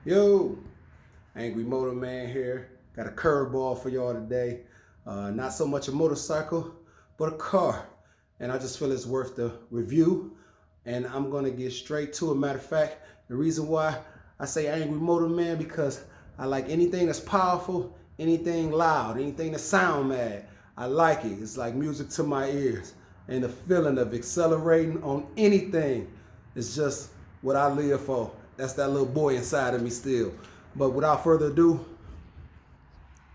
Yo, Angry Motor Man here. Got a curveball for y'all today. Not so much a motorcycle, but a car. And I just feel it's worth the review. And I'm gonna get straight to it. Matter of fact, the reason why I say Angry Motor Man because I like anything that's powerful, anything loud, anything that sound mad. I like it. It's like music to my ears. And the feeling of accelerating on anything is just what I live for. That's that little boy inside of me still. But without further ado,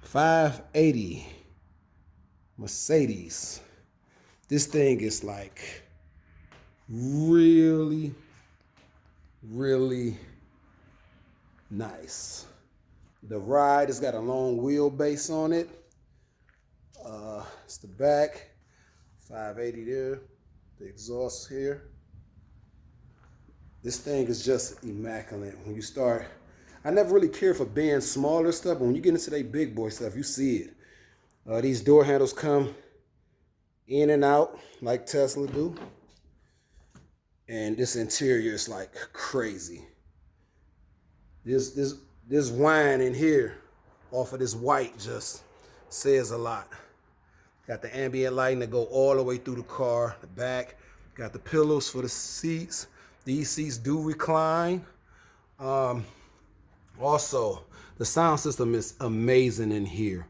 580 Mercedes. This thing is like really, really nice. The ride has got a long wheelbase on it. It's the back, 580 there. The exhaust here. This thing is just immaculate. When you start, I never really cared for being smaller stuff, but when you get into that big boy stuff, you see it. These door handles come in and out like Tesla do. And this interior is like crazy. This wine in here off of this white just says a lot. Got the ambient lighting that go all the way through the car, the back. Got the pillows for the seats. These seats do recline. Also, the sound system is amazing in here.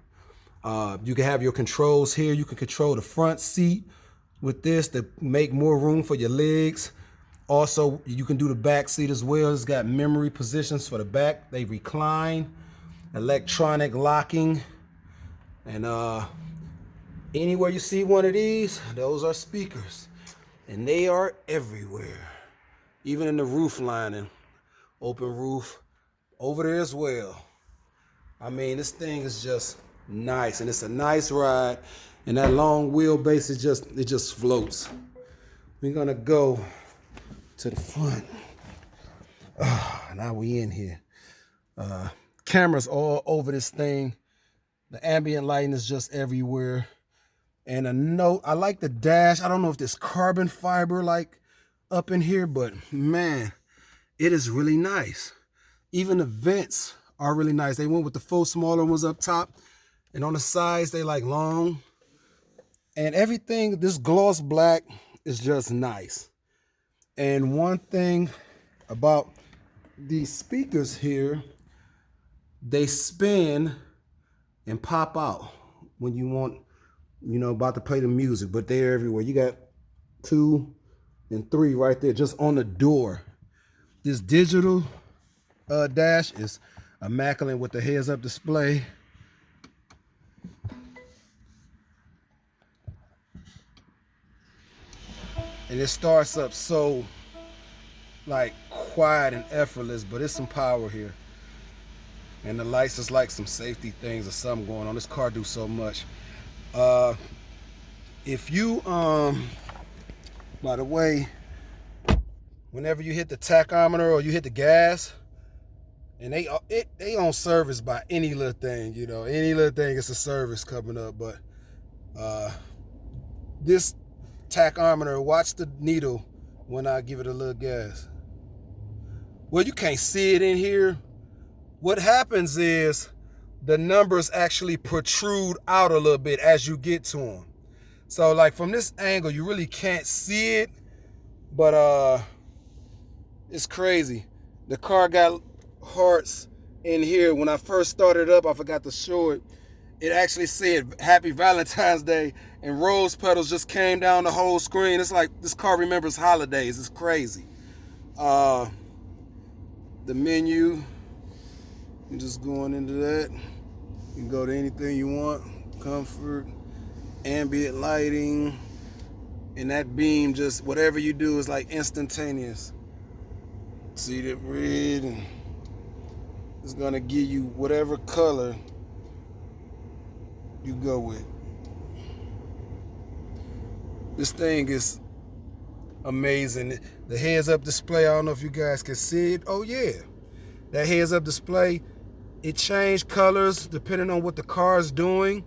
You can have your controls here. You can control the front seat with this to make more room for your legs. Also, you can do the back seat as well. It's got memory positions for the back. They recline, electronic locking, and anywhere you see one of these, those are speakers, and they are everywhere. Even in the roof lining, open roof over there as well. I mean, this thing is just nice, and it's a nice ride, and that long wheelbase it just floats. We're gonna go to the front. Now we in here. Cameras all over this thing. The ambient lighting is just everywhere. And a note, I like the dash. I don't know if there's carbon fiber like up in here, but man, it is really nice. Even the vents are really nice. They went with the full smaller ones up top, and on the sides they like long. And everything, this gloss black is just nice. And one thing about these speakers here, they spin and pop out when you want, about to play the music, but they're everywhere. You got 2 and 3 right there just on the door. This digital dash is immaculate with the heads-up display. And it starts up so like quiet and effortless, but it's some power here. And the lights is like some safety things or something going on. This car do so much. If you by the way, whenever you hit the tachometer or you hit the gas, and they on service by any little thing, any little thing, it's a service coming up. But this tachometer, watch the needle when I give it a little gas. Well, you can't see it in here. What happens is the numbers actually protrude out a little bit as you get to them. So like from this angle, you really can't see it, but it's crazy. The car got hearts in here. When I first started up, I forgot to show it. It actually said Happy Valentine's Day, and rose petals just came down the whole screen. It's like this car remembers holidays. It's crazy. The menu, you're just going into that. You can go to anything you want. Comfort, ambient lighting, and that beam, just whatever you do is like instantaneous. See that red, and it's gonna give you whatever color you go with. This thing is amazing. The heads-up display, I don't know if you guys can see it. Oh yeah, that heads-up display, it changed colors depending on what the car is doing,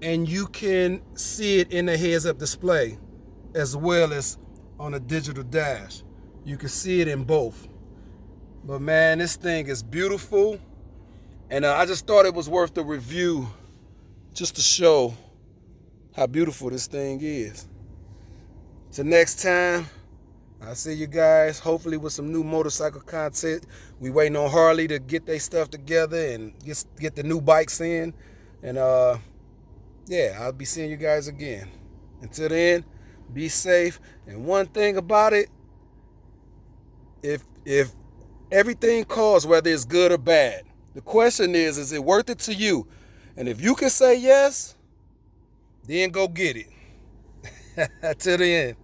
and you can see it in the heads-up display as well as on a digital dash. You can see it in both. But man, this thing is beautiful. And I just thought it was worth the review just to show how beautiful this thing is. Till next time, I'll see you guys hopefully with some new motorcycle content. We waiting on Harley to get their stuff together and get the new bikes in. And yeah, I'll be seeing you guys again. Until then, be safe. And one thing about it, if everything costs, whether it's good or bad, the question is it worth it to you? And if you can say yes, then go get it. Till the end.